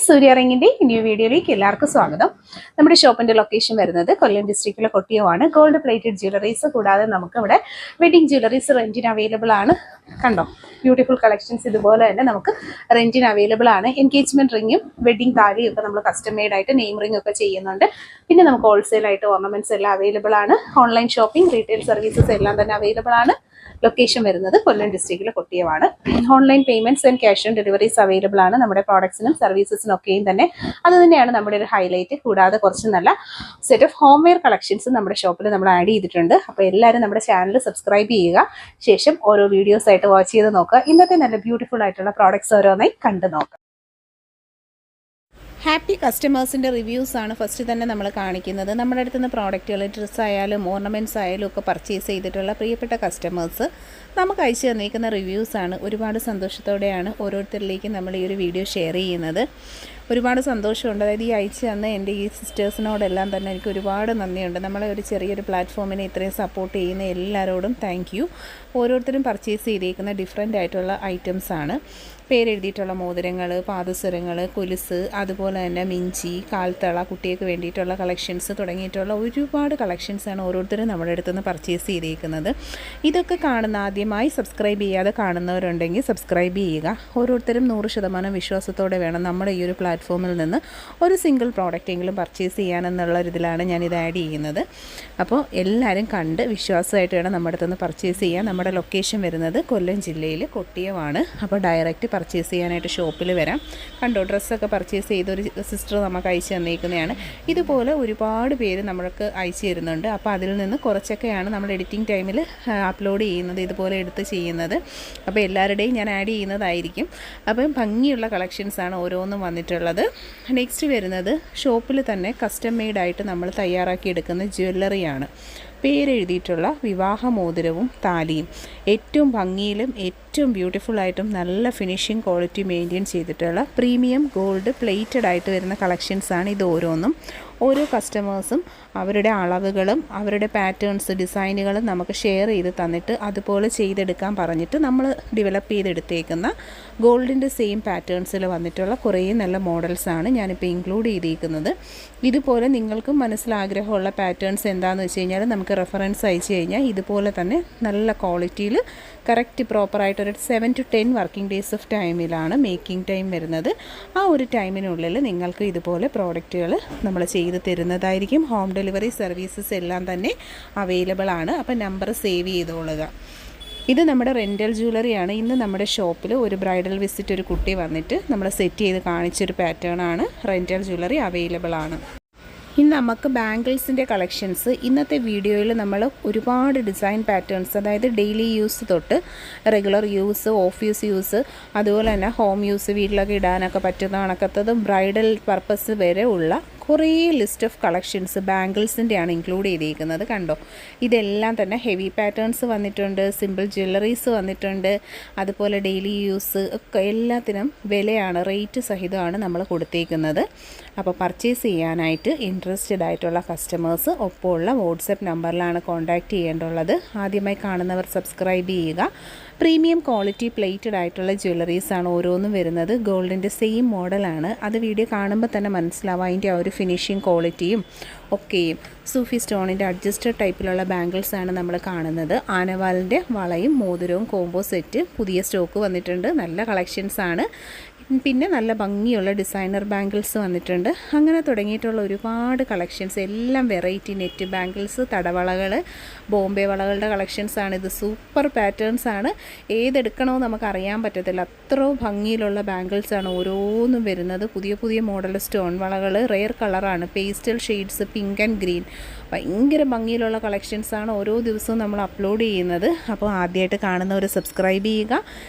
സൂര്യ റിങ്ങിന്റെ ന്യൂ വീഡിയോയിലേക്ക് എല്ലാവർക്കും സ്വാഗതം. നമ്മുടെ ഷോപ്പിന്റെ ലൊക്കേഷൻ വരുന്നത് കൊല്ലം ഡിസ്ട്രിക്റ്റിലെ കൊട്ടിയമാണ്. ഗോൾഡ് പ്ലേറ്റഡ് ജ്വല്ലറീസ് കൂടാതെ നമുക്ക് ഇവിടെ വെഡിങ് ജ്വല്ലറീസ് റെന്റിന് അവൈലബിൾ ആണ്. കണ്ടോ, ബ്യൂട്ടിഫുൾ കളക്ഷൻസ് ഇതുപോലെ തന്നെ നമുക്ക് റെന്റിന് അവൈലബിൾ ആണ്. എൻഗേജ്മെന്റ് റിങ്ങും വെഡിങ് താലിയും ഒക്കെ നമ്മൾ കസ്റ്റം മെയ്ഡ് ആയിട്ട് നെയിം റിംഗ് ഒക്കെ ചെയ്യുന്നുണ്ട്. പിന്നെ നമുക്ക് ഹോൾസെയിൽ ആയിട്ട് ഓർണമെന്റ്സ് എല്ലാം അവൈലബിൾ ആണ്. ഓൺലൈൻ ഷോപ്പിംഗ്, റീറ്റെയിൽ സർവീസസ് എല്ലാം തന്നെ അവൈലബിൾ ആണ്. ലൊക്കേഷൻ വരുന്നത് കൊല്ലം ഡിസ്ട്രിക്റ്റിലെ കൊട്ടിയമാണ്. Online payments and cash on deliveries available ആണ്. നമ്മുടെ പ്രോഡക്ട്സിനും സർവീസസിനും ഒക്കെയും തന്നെ അത് തന്നെയാണ് നമ്മുടെ ഒരു ഹൈലൈറ്റ്. കൂടാതെ കുറച്ച് നല്ല set of home wear collections നമ്മുടെ ഷോപ്പിൽ നമ്മൾ ആഡ് ചെയ്തിട്ടുണ്ട്. അപ്പോൾ എല്ലാവരും നമ്മുടെ ചാനൽ സബ്സ്ക്രൈബ് ചെയ്യുക. ശേഷം ഓരോ വീഡിയോസ് ആയിട്ട് വാച്ച് ചെയ്ത് നോക്കുക. ഇന്നത്തെ നല്ല ബ്യൂട്ടിഫുൾ ആയിട്ടുള്ള പ്രോഡക്ട്സ് ഓരോന്നായി കണ്ടു നോക്കുക. ഹാപ്പി കസ്റ്റമേഴ്സിൻ്റെ റിവ്യൂസ് ആണ് ഫസ്റ്റ് തന്നെ നമ്മൾ കാണിക്കുന്നത്. നമ്മുടെ അടുത്തുനിന്ന് പ്രോഡക്റ്റുകൾ, ഡ്രസ്സ് ആയാലും ഓർണമെൻറ്റ്സ് ആയാലും ഒക്കെ പർച്ചേസ് ചെയ്തിട്ടുള്ള പ്രിയപ്പെട്ട കസ്റ്റമേഴ്സ് നമുക്ക് അയച്ചു തന്നിരിക്കുന്ന റിവ്യൂസാണ്. ഒരുപാട് സന്തോഷത്തോടെയാണ് ഓരോരുത്തരിലേക്കും നമ്മൾ ഈ ഒരു വീഡിയോ ഷെയർ ചെയ്യുന്നത്. ഒരുപാട് സന്തോഷമുണ്ട്. അതായത് ഈ അയച്ചു തന്ന എൻ്റെ ഈ സിസ്റ്റേഴ്സിനോടെല്ലാം തന്നെ എനിക്ക് ഒരുപാട് നന്ദിയുണ്ട്. നമ്മളെ ഒരു ചെറിയൊരു പ്ലാറ്റ്ഫോമിനെ ഇത്രയും സപ്പോർട്ട് ചെയ്യുന്ന എല്ലാവരോടും താങ്ക് യു. ഓരോരുത്തരും പർച്ചേസ് ചെയ്തേക്കുന്ന ഡിഫറെൻ്റ് ആയിട്ടുള്ള ഐറ്റംസാണ്. പേരെഴുതിയിട്ടുള്ള മോതിരങ്ങൾ, പാദസരങ്ങൾ, കൊലുസ്, അതുപോലെ തന്നെ മിഞ്ചി, കാൽത്തള, കുട്ടികൾക്ക് വേണ്ടിയിട്ടുള്ള കളക്ഷൻസ് തുടങ്ങിയിട്ടുള്ള ഒരുപാട് കളക്ഷൻസാണ് ഓരോരുത്തരും നമ്മുടെ അടുത്തുനിന്ന് പർച്ചേസ് ചെയ്തേക്കുന്നത്. ഇതൊക്കെ കാണുന്ന ആദ്യമായി സബ്സ്ക്രൈബ് ചെയ്യാതെ കാണുന്നവരുണ്ടെങ്കിൽ സബ്സ്ക്രൈബ് ചെയ്യുക. ഓരോരുത്തരും 100% വിശ്വാസത്തോടെ വേണം നമ്മുടെ ഈ ഒരു പ്ലാറ്റ്ഫോമിൽ നിന്ന് ഒരു സിംഗിൾ പ്രോഡക്റ്റെങ്കിലും പർച്ചേസ് ചെയ്യാനെന്നുള്ളൊരിതിലാണ് ഞാനിത് ആഡ് ചെയ്യുന്നത്. അപ്പോൾ എല്ലാവരും കണ്ട് വിശ്വാസമായിട്ട് വേണം നമ്മുടെ അടുത്തുനിന്ന് പർച്ചേസ് ചെയ്യാൻ. നമ്മുടെ ലൊക്കേഷൻ വരുന്നത് കൊല്ലം ജില്ലയിൽ കൊട്ടിയമാണ്. അപ്പോൾ ഡയറക്റ്റ് പർച്ചേസ് ചെയ്യാനായിട്ട് ഷോപ്പിൽ വരാം. കണ്ടോ, ഡ്രസ്സൊക്കെ പർച്ചേസ് ചെയ്തൊരു സിസ്റ്റർ നമുക്ക് അയച്ചു തന്നേക്കുന്നതാണ്. ഇതുപോലെ ഒരുപാട് പേര് നമ്മൾക്ക് അയച്ചു തരുന്നുണ്ട്. അപ്പോൾ അതിൽ നിന്ന് കുറച്ചൊക്കെയാണ് നമ്മൾ എഡിറ്റിംഗ് ടൈമിൽ അപ്ലോഡ് ചെയ്യുന്നത്, ഇതുപോലെ എടുത്ത് ചെയ്യുന്നത്. അപ്പോൾ എല്ലാവരുടെയും ഞാൻ ആഡ് ചെയ്യുന്നതായിരിക്കും. അപ്പം ഭംഗിയുള്ള കളക്ഷൻസാണ് ഓരോന്നും വന്നിട്ടുള്ളത്. നെക്സ്റ്റ് വരുന്നത് ഷോപ്പിൽ തന്നെ കസ്റ്റം മെയ്ഡായിട്ട് നമ്മൾ തയ്യാറാക്കി എടുക്കുന്ന ജ്വല്ലറിയാണ്. പേരെഴുതിയിട്ടുള്ള വിവാഹമോതിരവും താലിയും ഏറ്റവും ഭംഗിയിലും ഏറ്റവും ബ്യൂട്ടിഫുള്ളായിട്ടും നല്ല ഫിനിഷിംഗ് ക്വാളിറ്റി മെയിൻറ്റെയിൻ ചെയ്തിട്ടുള്ള പ്രീമിയം ഗോൾഡ് പ്ലേറ്റഡ് ആയിട്ട് വരുന്ന കളക്ഷൻസാണ് ഇത് ഓരോന്നും. ഓരോ കസ്റ്റമേഴ്സും അവരുടെ അളവുകളും അവരുടെ പാറ്റേൺസ്, ഡിസൈനുകളും നമുക്ക് ഷെയർ ചെയ്ത് തന്നിട്ട് അതുപോലെ ചെയ്തെടുക്കാൻ പറഞ്ഞിട്ട് നമ്മൾ ഡെവലപ്പ് ചെയ്തെടുത്തേക്കുന്ന ഗോൾഡിൻ്റെ സെയിം പാറ്റേൺസിൽ വന്നിട്ടുള്ള കുറേ നല്ല മോഡൽസാണ് ഞാനിപ്പോൾ ഇൻക്ലൂഡ് ചെയ്തിരിക്കുന്നത്. ഇതുപോലെ നിങ്ങൾക്കും മനസ്സിലാഗ്രഹമുള്ള പാറ്റേൺസ് എന്താണെന്ന് വെച്ച് കഴിഞ്ഞാൽ നമുക്ക് റെഫറൻസ് അയച്ചു കഴിഞ്ഞാൽ ഇതുപോലെ തന്നെ നല്ല ക്വാളിറ്റിയിൽ കറക്റ്റ് പ്രോപ്പറായിട്ടൊരു 7 to 10 വർക്കിംഗ് ഡേയ്സ് ഓഫ് ടൈമിലാണ് മേക്കിംഗ് ടൈം വരുന്നത്. ആ ഒരു ടൈമിനുള്ളിൽ നിങ്ങൾക്ക് ഇതുപോലെ പ്രോഡക്റ്റുകൾ നമ്മൾ ചെയ്ത് തരുന്നതായിരിക്കും. ഹോം ഡെലിവറി സർവീസസ് എല്ലാം തന്നെ അവൈലബിൾ ആണ്. അപ്പോൾ നമ്പർ സേവ് ചെയ്തോളുക. ഇത് നമ്മുടെ റെൻ്റൽ ജ്വല്ലറിയാണ്. ഇന്ന് നമ്മുടെ ഷോപ്പിൽ ഒരു ബ്രൈഡൽ വിസിറ്റ് ഒരു കുട്ടി വന്നിട്ട് നമ്മൾ സെറ്റ് ചെയ്ത് കാണിച്ചൊരു പാറ്റേൺ ആണ്. റെൻ്റൽ ജ്വല്ലറി അവൈലബിൾ ആണ്. ഇന്ന് നമുക്ക് ബാംഗിൾസിൻ്റെ കളക്ഷൻസ്, ഇന്നത്തെ വീഡിയോയിൽ നമ്മൾ ഒരുപാട് ഡിസൈൻ പാറ്റേൺസ്, അതായത് ഡെയിലി യൂസ് തൊട്ട് റെഗുലർ യൂസ്, ഓഫീസ് യൂസ്, അതുപോലെ തന്നെ ഹോം യൂസ്, വീട്ടിലൊക്കെ ഇടാനൊക്കെ പറ്റുന്ന കണക്കത്തതും ബ്രൈഡൽ പർപ്പസ് വരെ ഉള്ള കുറേ ലിസ്റ്റ് ഓഫ് കളക്ഷൻസ് ബാംഗിൾസിൻ്റെയാണ് ഇൻക്ലൂഡ് ചെയ്തിരിക്കുന്നത്. കണ്ടോ, ഇതെല്ലാം തന്നെ ഹെവി പാറ്റേൺസ് വന്നിട്ടുണ്ട്, സിമ്പിൾ ജ്വല്ലറീസ് വന്നിട്ടുണ്ട്, അതുപോലെ ഡെയിലി യൂസ് ഒക്കെ എല്ലാത്തിനും വിലയാണ്, റേറ്റ് സഹിതമാണ് നമ്മൾ കൊടുത്തേക്കുന്നത്. അപ്പോൾ പർച്ചേസ് ചെയ്യാനായിട്ട് ഇൻട്രസ്റ്റഡ് ആയിട്ടുള്ള കസ്റ്റമേഴ്സ് ഒപ്പമുള്ള വാട്സപ്പ് നമ്പറിലാണ് കോൺടാക്റ്റ് ചെയ്യേണ്ടുള്ളത്. ആദ്യമായി കാണുന്നവർ സബ്സ്ക്രൈബ് ചെയ്യുക. പ്രീമിയം ക്വാളിറ്റി പ്ലേറ്റഡ് ആയിട്ടുള്ള ജ്വല്ലറീസാണ് ഓരോന്നും വരുന്നത്. ഗോൾഡിൻ്റെ സെയിം മോഡലാണ്. അത് വീഡിയോ കാണുമ്പോൾ തന്നെ മനസ്സിലാവും അതിൻ്റെ ആ ഒരു ഫിനിഷിങ് ക്വാളിറ്റിയും ഒക്കെയും. സൂഫി സ്റ്റോണിൻ്റെ അഡ്ജസ്റ്റഡ് ടൈപ്പിലുള്ള ബാംഗിൾസാണ് നമ്മൾ കാണുന്നത്. ആനവാലിൻ്റെ വളയും മോതിരവും കോംബോ സെറ്റ് പുതിയ സ്റ്റോക്ക് വന്നിട്ടുണ്ട്. നല്ല കളക്ഷൻസാണ്. പിന്നെ നല്ല ഭംഗിയുള്ള ഡിസൈനർ ബാംഗിൾസ് വന്നിട്ടുണ്ട്. അങ്ങനെ തുടങ്ങിയിട്ടുള്ള ഒരുപാട് കളക്ഷൻസ്, എല്ലാം വെറൈറ്റി നെറ്റ് ബാംഗിൾസ്, തടവളകൾ, ബോംബെ വളകളുടെ കളക്ഷൻസാണ്. ഇത് സൂപ്പർ പാറ്റേൺസാണ്. ഏതെടുക്കണമെന്ന് നമുക്കറിയാൻ പറ്റത്തില്ല, അത്ര ഭംഗിയിലുള്ള ബാംഗിൾസാണ് ഓരോന്നും വരുന്നത്. പുതിയ പുതിയ മോഡൽ സ്റ്റോൺ വളകൾ, റെയർ കളറാണ്, pastel shades, pink and green, ഭയങ്കര ഭംഗിയിലുള്ള കളക്ഷൻസാണ് ഓരോ ദിവസവും നമ്മൾ അപ്ലോഡ് ചെയ്യുന്നത്. അപ്പോൾ ആദ്യമായിട്ട് കാണുന്നവർ സബ്സ്ക്രൈബ് ചെയ്യുക.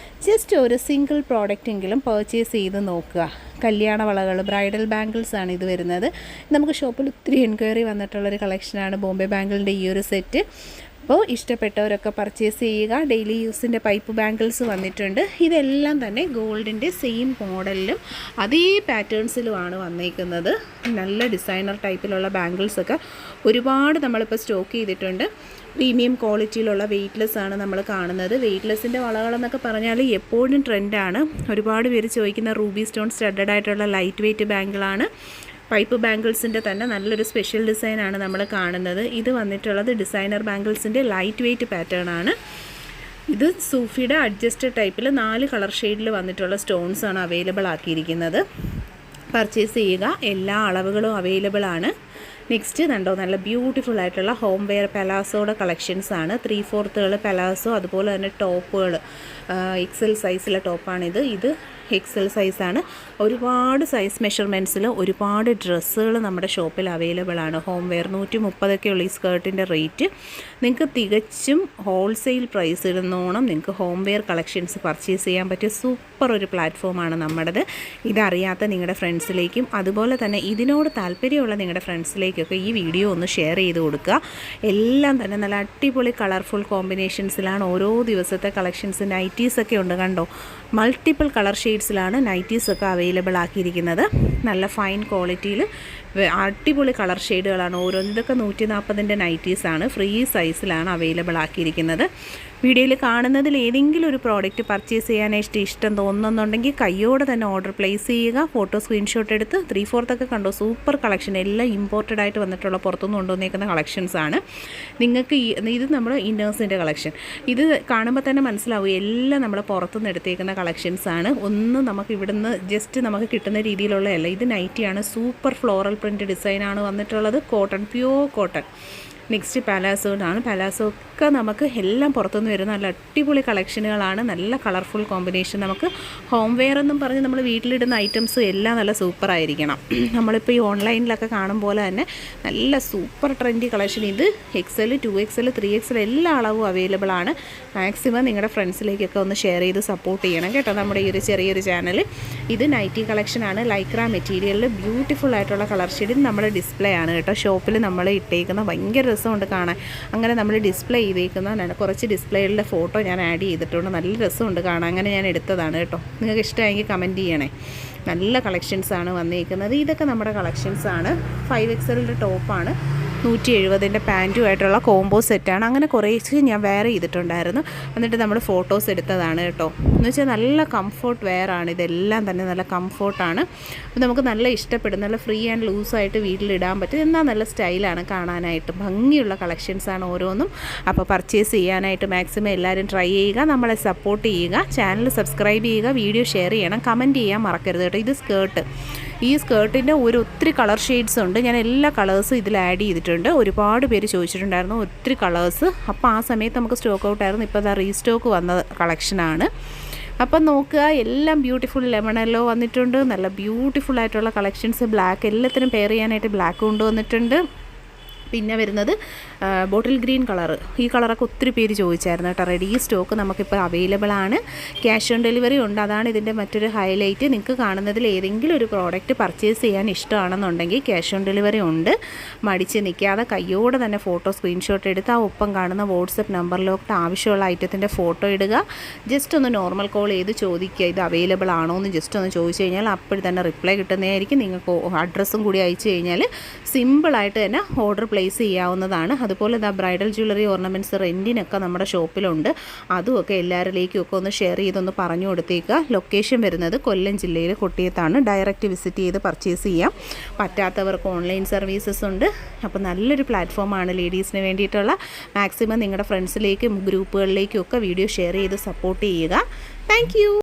ജസ്റ്റ് ഒരു സിംഗിൾ പ്രോഡക്റ്റെങ്കിലും പർച്ചേസ് ചെയ്ത് നോക്കുക. കല്യാണ വളകൾ, ബ്രൈഡൽ ബാംഗിൾസ് ആണ് ഇത് വരുന്നത്. നമുക്ക് ഷോപ്പിൽ ഒത്തിരി എൻക്വയറി വന്നിട്ടുള്ളൊരു കളക്ഷനാണ് ബോംബെ ബാംഗിളിൻ്റെ ഈ ഒരു സെറ്റ്. അപ്പോൾ ഇഷ്ടപ്പെട്ടവരൊക്കെ പർച്ചേസ് ചെയ്യുക. ഡെയിലി യൂസിൻ്റെ പൈപ്പ് ബാംഗിൾസ് വന്നിട്ടുണ്ട്. ഇതെല്ലാം തന്നെ ഗോൾഡിൻ്റെ സെയിം മോഡലിലും അതേ പാറ്റേൺസിലുമാണ് വന്നേക്കുന്നത്. നല്ല ഡിസൈനർ ടൈപ്പിലുള്ള ബാംഗിൾസൊക്കെ ഒരുപാട് നമ്മളിപ്പോൾ സ്റ്റോക്ക് ചെയ്തിട്ടുണ്ട്. പ്രീമിയം ക്വാളിറ്റിയിലുള്ള വെയ്റ്റ്ലെസ് ആണ് നമ്മൾ കാണുന്നത്. വെയ്റ്റ്ലെസ്സിൻ്റെ വളകളെന്നൊക്കെ പറഞ്ഞാൽ എപ്പോഴും ട്രെൻഡാണ്. ഒരുപാട് പേര് ചോദിക്കുന്ന റൂബി സ്റ്റോൺ സ്റ്റഡഡ് ആയിട്ടുള്ള ലൈറ്റ് വെയ്റ്റ് ബാങ്കിളാണ്. പൈപ്പ് ബാംഗിൾസിൻ്റെ തന്നെ നല്ലൊരു സ്പെഷ്യൽ ഡിസൈനാണ് നമ്മൾ കാണുന്നത്. ഇത് വന്നിട്ടുള്ളത് ഡിസൈനർ ബാംഗിൾസിൻ്റെ ലൈറ്റ് വെയ്റ്റ് പാറ്റേൺ ആണ്. ഇത് സൂഫിയുടെ അഡ്ജസ്റ്റഡ് ടൈപ്പിൽ 4 കളർ ഷെയ്ഡിൽ വന്നിട്ടുള്ള സ്റ്റോൺസ് ആണ് അവൈലബിൾ ആക്കിയിരിക്കുന്നത്. പർച്ചേസ് ചെയ്യുക, എല്ലാ അളവുകളും അവൈലബിൾ ആണ്. നെക്സ്റ്റ് കണ്ടോ, നല്ല ബ്യൂട്ടിഫുൾ ആയിട്ടുള്ള ഹോം വെയർ പെലാസോയുടെ കളക്ഷൻസ് ആണ്. 3/4 പെലാസോ, അതുപോലെ തന്നെ ടോപ്പുകൾ എക്സൽ സൈസിലെ ടോപ്പാണിത്. ഇത് എക്സൽ സൈസാണ്. ഒരുപാട് സൈസ് മെഷർമെൻറ്റ്സിൽ ഒരുപാട് ഡ്രസ്സുകൾ നമ്മുടെ ഷോപ്പിൽ അവൈലബിൾ ആണ്. ഹോം വെയർ 130 ഉള്ള ഈ സ്കേർട്ടിൻ്റെ റേറ്റ് നിങ്ങൾക്ക് തികച്ചും ഹോൾസെയിൽ പ്രൈസ് ഇടുന്നോണം നിങ്ങൾക്ക് ഹോം വെയർ കളക്ഷൻസ് പർച്ചേസ് ചെയ്യാൻ പറ്റിയ സൂപ്പർ ഒരു പ്ലാറ്റ്ഫോമാണ് നമ്മുടേത്. ഇതറിയാത്ത നിങ്ങളുടെ ഫ്രണ്ട്സിലേക്കും അതുപോലെ തന്നെ ഇതിനോട് താല്പര്യമുള്ള നിങ്ങളുടെ ഫ്രണ്ട്സിലേക്കൊക്കെ ഈ വീഡിയോ ഒന്ന് ഷെയർ ചെയ്ത് കൊടുക്കുക. എല്ലാം തന്നെ നല്ല അടിപൊളി കളർഫുൾ കോമ്പിനേഷൻസിലാണ് ഓരോ ദിവസത്തെ കളക്ഷൻസ്. നൈറ്റീസൊക്കെ ഉണ്ട് കണ്ടോ, മൾട്ടിപ്പിൾ കളർ ഷെയ്ഡ്സിലാണ് നൈറ്റീസൊക്കെ അവൈലബിൾ ആക്കിയിരിക്കുന്നത്. നല്ല ഫൈൻ ക്വാളിറ്റിയിൽ അടിപൊളി കളർ ഷെയ്ഡുകളാണ് ഓരോന്ന്. ഇതൊക്കെ 140ൻ്റെ നൈറ്റീസാണ്. ഫ്രീ സൈസിലാണ് അവൈലബിൾ ആക്കിയിരിക്കുന്നത്. വീഡിയോയിൽ കാണുന്നതിൽ ഏതെങ്കിലും ഒരു പ്രോഡക്റ്റ് പർച്ചേസ് ചെയ്യാനായിട്ട് ഇഷ്ടം തോന്നുന്നുണ്ടെങ്കിൽ കയ്യോടെ തന്നെ ഓർഡർ പ്ലേസ് ചെയ്യുക. ഫോട്ടോ സ്ക്രീൻഷോട്ട് എടുത്ത് 3/4 കണ്ടോ, സൂപ്പർ കളക്ഷൻ. എല്ലാം ഇമ്പോർട്ടഡ് ആയിട്ട് വന്നിട്ടുള്ള പുറത്തുനിന്ന് കൊണ്ടുവന്നേക്കുന്ന കളക്ഷൻസാണ്. നിങ്ങൾക്ക് ഇത് നമ്മുടെ ഇന്നേഴ്സിൻ്റെ കളക്ഷൻ. ഇത് കാണുമ്പോൾ തന്നെ മനസ്സിലാവും എല്ലാം നമ്മൾ പുറത്തുനിന്ന് എടുത്തേക്കുന്ന കളക്ഷൻസാണ്. ഒന്നും നമുക്ക് ഇവിടുന്ന് ജസ്റ്റ് നമുക്ക് കിട്ടുന്ന രീതിയിലുള്ളതല്ല. ഇത് നൈറ്റിയാണ്. സൂപ്പർ ഫ്ലോറൽ പ്രിൻറ്റ് ഡിസൈനാണ് വന്നിട്ടുള്ളത്. Cotton, pure cotton. നെക്സ്റ്റ് പാലാസോടാണ്. പാലാസോ ഒക്കെ നമുക്ക് എല്ലാം പുറത്തുനിന്ന് വരുന്ന നല്ല അടിപൊളി കളക്ഷനുകളാണ്. നല്ല കളർഫുൾ കോമ്പിനേഷൻ. നമുക്ക് ഹോം വെയർ എന്നും പറഞ്ഞ് നമ്മൾ വീട്ടിലിടുന്ന ഐറ്റംസ് എല്ലാം നല്ല സൂപ്പറായിരിക്കണം. നമ്മളിപ്പോൾ ഈ ഓൺലൈനിലൊക്കെ കാണും പോലെ തന്നെ നല്ല സൂപ്പർ ട്രെൻഡി കളക്ഷൻ. ഇത് XL, 2XL, 3XL എല്ലാ അളവും അവൈലബിൾ ആണ്. മാക്സിമം നിങ്ങളുടെ ഫ്രണ്ട്സിലേക്കൊക്കെ ഒന്ന് ഷെയർ ചെയ്ത് സപ്പോർട്ട് ചെയ്യണം കേട്ടോ നമ്മുടെ ഈ ഒരു ചെറിയൊരു ചാനൽ. ഇത് നൈറ്റി കളക്ഷനാണ്. ലൈക്ര മെറ്റീരിയലിൽ ബ്യൂട്ടിഫുൾ ആയിട്ടുള്ള കളർ ഷെയ്ഡ്. ഇത് നമ്മുടെ ഡിസ്പ്ലേ ആണ് കേട്ടോ. ഷോപ്പിൽ നമ്മൾ ഇട്ടേക്കുന്ന ഭയങ്കര രസമുണ്ട് കാണാൻ. അങ്ങനെ നമ്മൾ ഡിസ്പ്ലേ ചെയ്തേക്കുന്ന കുറച്ച് ഡിസ്പ്ലേകളുടെ ഫോട്ടോ ഞാൻ ആഡ് ചെയ്തിട്ടുണ്ട്. നല്ല രസമുണ്ട് കാണാൻ. അങ്ങനെ ഞാൻ എടുത്തതാണ് കേട്ടോ. നിങ്ങൾക്ക് ഇഷ്ടമായെങ്കിൽ കമൻറ്റ് ചെയ്യണേ. നല്ല കളക്ഷൻസാണ് വന്നിരിക്കുന്നത്. ഇതൊക്കെ നമ്മുടെ കളക്ഷൻസാണ്. 5XLൻ്റെ ടോപ്പാണ്. 170ൻ്റെ പാൻറ്റുമായിട്ടുള്ള കോംബോ സെറ്റാണ്. അങ്ങനെ കുറേശ്ശെ ഞാൻ വെയർ ചെയ്തിട്ടുണ്ടായിരുന്നു. എന്നിട്ട് നമ്മൾ ഫോട്ടോസ് എടുത്തതാണ് കേട്ടോ. എന്ന് വെച്ചാൽ നല്ല കംഫോർട്ട് വെയറാണ്. ഇതെല്ലാം തന്നെ നല്ല കംഫോർട്ടാണ്. അപ്പോൾ നമുക്ക് നല്ല ഇഷ്ടപ്പെടും. നല്ല ഫ്രീ ആൻഡ് ലൂസായിട്ട് വീട്ടിലിടാൻ പറ്റും. എന്നാൽ നല്ല സ്റ്റൈലാണ് കാണാനായിട്ട്. ഭംഗിയുള്ള കളക്ഷൻസാണ് ഓരോന്നും. അപ്പോൾ പർച്ചേസ് ചെയ്യാനായിട്ട് മാക്സിമം എല്ലാവരും ട്രൈ ചെയ്യുക. നമ്മളെ സപ്പോർട്ട് ചെയ്യുക. ചാനൽ സബ്സ്ക്രൈബ് ചെയ്യുക. വീഡിയോ ഷെയർ ചെയ്യണം. കമൻറ്റ് ചെയ്യാൻ മറക്കരുത് കേട്ടോ. ഇത് സ്കേർട്ട്. ഈ സ്കേർട്ടിൻ്റെ ഒത്തിരി കളർ ഷെയ്ഡ്സ് ഉണ്ട്. ഞാൻ എല്ലാ കളേഴ്സും ഇതിൽ ആഡ് ചെയ്തിട്ടുണ്ട്. ഒരുപാട് പേര് ചോദിച്ചിട്ടുണ്ടായിരുന്നു ഒത്തിരി കളേഴ്സ്. അപ്പോൾ ആ സമയത്ത് നമുക്ക് സ്റ്റോക്ക് ഔട്ടായിരുന്നു. ഇപ്പോൾ അത് റീസ്റ്റോക്ക് വന്ന കളക്ഷനാണ്. അപ്പം നോക്കുക, എല്ലാം ബ്യൂട്ടിഫുൾ ലെമൺ യെല്ലോ വന്നിട്ടുണ്ട്. നല്ല ബ്യൂട്ടിഫുൾ ആയിട്ടുള്ള കളക്ഷൻസ്. ബ്ലാക്ക് എല്ലാത്തിനും പെയർ ചെയ്യാനായിട്ട് ബ്ലാക്ക് കൊണ്ടുവന്നിട്ടുണ്ട്. പിന്നെ വരുന്നത് ബോട്ടിൽ ഗ്രീൻ കളർ. ഈ കളറൊക്കെ ഒത്തിരി പേര് ചോദിച്ചായിരുന്നു കേട്ടോ. റെഡി സ്റ്റോക്ക് നമുക്കിപ്പോൾ അവൈലബിൾ ആണ്. ക്യാഷ് ഓൺ ഡെലിവറി ഉണ്ട്. അതാണ് ഇതിൻ്റെ മറ്റൊരു ഹൈലൈറ്റ്. നിങ്ങൾക്ക് കാണുന്നതിൽ ഏതെങ്കിലും ഒരു പ്രോഡക്റ്റ് പർച്ചേസ് ചെയ്യാൻ ഇഷ്ടമാണെന്നുണ്ടെങ്കിൽ ക്യാഷ് ഓൺ ഡെലിവറി ഉണ്ട്. മടിച്ച് നിൽക്കാതെ കയ്യോടെ തന്നെ ഫോട്ടോ സ്ക്രീൻഷോട്ട് എടുത്ത് ആ ഒപ്പം കാണുന്ന വാട്സപ്പ് നമ്പറിലോട്ട് ആവശ്യമുള്ള ഐറ്റത്തിൻ്റെ ഫോട്ടോ ഇടുക. ജസ്റ്റ് ഒന്ന് നോർമൽ കോൾ ചെയ്ത് ചോദിക്കുക ഇത് അവൈലബിൾ ആണോ എന്ന് ജസ്റ്റ് ഒന്ന് ചോദിച്ചു കഴിഞ്ഞാൽ അപ്പോൾ തന്നെ റിപ്ലൈ കിട്ടുന്നതായിരിക്കും. നിങ്ങൾക്ക് അഡ്രസ്സും കൂടി അയച്ചു കഴിഞ്ഞാൽ സിമ്പിളായിട്ട് തന്നെ ഓർഡർ പ്ലേസ് ചെയ്യാവുന്നതാണ്. അതുപോലെ ബ്രൈഡൽ ജ്വല്ലറി ഓർണമെൻറ്റ്സ് റെൻറ്റിനൊക്കെ നമ്മുടെ ഷോപ്പിലുണ്ട്. അതുമൊക്കെ എല്ലാവരിലേക്കും ഒക്കെ ഒന്ന് ഷെയർ ചെയ്തൊന്ന് പറഞ്ഞു കൊടുത്തേക്കുക. ലൊക്കേഷൻ വരുന്നത് കൊല്ലം ജില്ലയിൽ കൊട്ടിയത്താണ്. ഡയറക്റ്റ് വിസിറ്റ് ചെയ്ത് പർച്ചേസ് ചെയ്യാം. പറ്റാത്തവർക്ക് ഓൺലൈൻ സർവീസസ് ഉണ്ട്. അപ്പോൾ നല്ലൊരു പ്ലാറ്റ്ഫോമാണ് ലേഡീസിന് വേണ്ടിയിട്ടുള്ള. മാക്സിമം നിങ്ങളുടെ ഫ്രണ്ട്സിലേക്കും ഗ്രൂപ്പുകളിലേക്കും ഒക്കെ വീഡിയോ ഷെയർ ചെയ്ത് സപ്പോർട്ട് ചെയ്യുക. താങ്ക്